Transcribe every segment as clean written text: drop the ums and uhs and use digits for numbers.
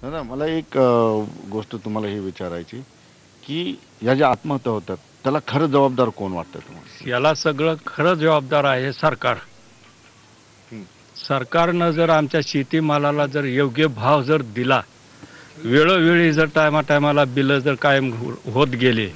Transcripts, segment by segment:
दादा मला एक गोष्ट तुम्हाला ही विचारायची की या ज्या आत्महत्या होतात त्याला खरं जबाबदार कोण वाटतं तुम्हाला? याला सगळं खरं जबाबदार आहे सरकार. हं. सरकारनं जर आमच्या शेतीमालाला जर योग्य भाव जर दिला, वेळोवेळी जर टायमाला बिलं जर कायम होत गेले,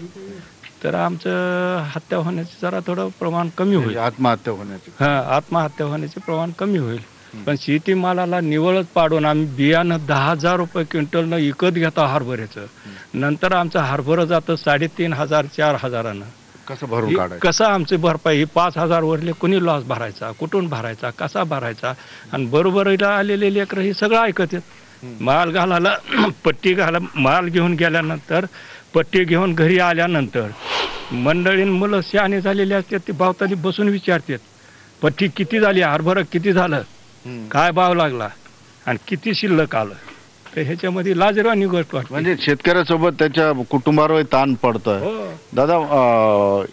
तर आमचं हत्या होण्याचे जरा थोडं प्रमाण कमी होईल. आत्महत्या होण्याची आत्महत्या होण्याचे प्रमाण कमी होईल. पण शेतीमालाला निवळच पाडून आम्ही बियाणं 10,000 रुपये क्विंटलनं विकत घेतो हरभऱ्याचं. नंतर आमचं हरभरं जातं 3,500 4,000नं. कसं भरून काढायचं? कसं आमची भरपाई ही 5,000 वरले कुणी लॉस भरायचा, कुठून भरायचा, कसा भरायचा? आणि बरोबरीला आलेले लेकरं हे सगळं ऐकत आहेत. माल घालायला पट्टी माल घेऊन गेल्यानंतर पट्टी घेऊन घरी आल्यानंतर मंडळीन मुलं शहाणे झालेले असतात, ते भावताली बसून विचारतात पट्टी किती झाली, हरभरं किती झालं, काय भाव लागला आणि किती शिल्लक आलं. तर ह्याच्यामध्ये लाजरवाणी गोष्ट वाटते. म्हणजे शेतकऱ्यासोबत त्याच्या कुटुंबावर ताण पडतोय. दादा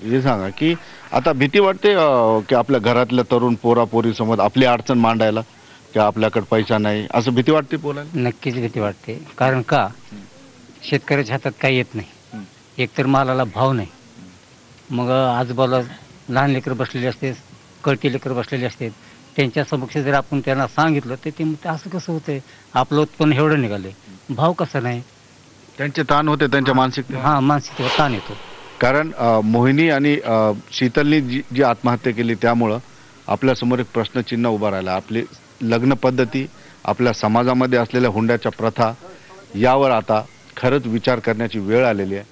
हे सांगा की आता भीती वाटते की आपल्या घरातल्या तरुण पोरापोरी समोर आपली अडचण मांडायला की आपल्याकडे पैसा नाही, असं भीती वाटते बोलायला? नक्कीच भीती वाटते. कारण का शेतकऱ्याच्या हातात काही येत नाही. एकतर मालाला भाव नाही. मग आजूबाजूला लहान लेकरं बसलेले असते, कळती लेकरं बसलेले असतात. त्यांच्या समक्ष जर आपण त्यांना सांगितलं तर ते म्हणते असं कसं होतंय, आपलं उत्पन्न एवढं निघाले, भाव कसा नाही. त्यांचे ताण होते, त्यांच्या मानसिक मानसिकतेवर ताण येतो. कारण मोहिनी आणि शीतलनी जी आत्महत्या केली त्यामुळं आपल्यासमोर एक प्रश्नचिन्ह उभा राहिला. आपली लग्न पद्धती, आपल्या समाजामध्ये असलेल्या हुंड्याच्या प्रथा, यावर आता खरंच विचार करण्याची वेळ आलेली आहे.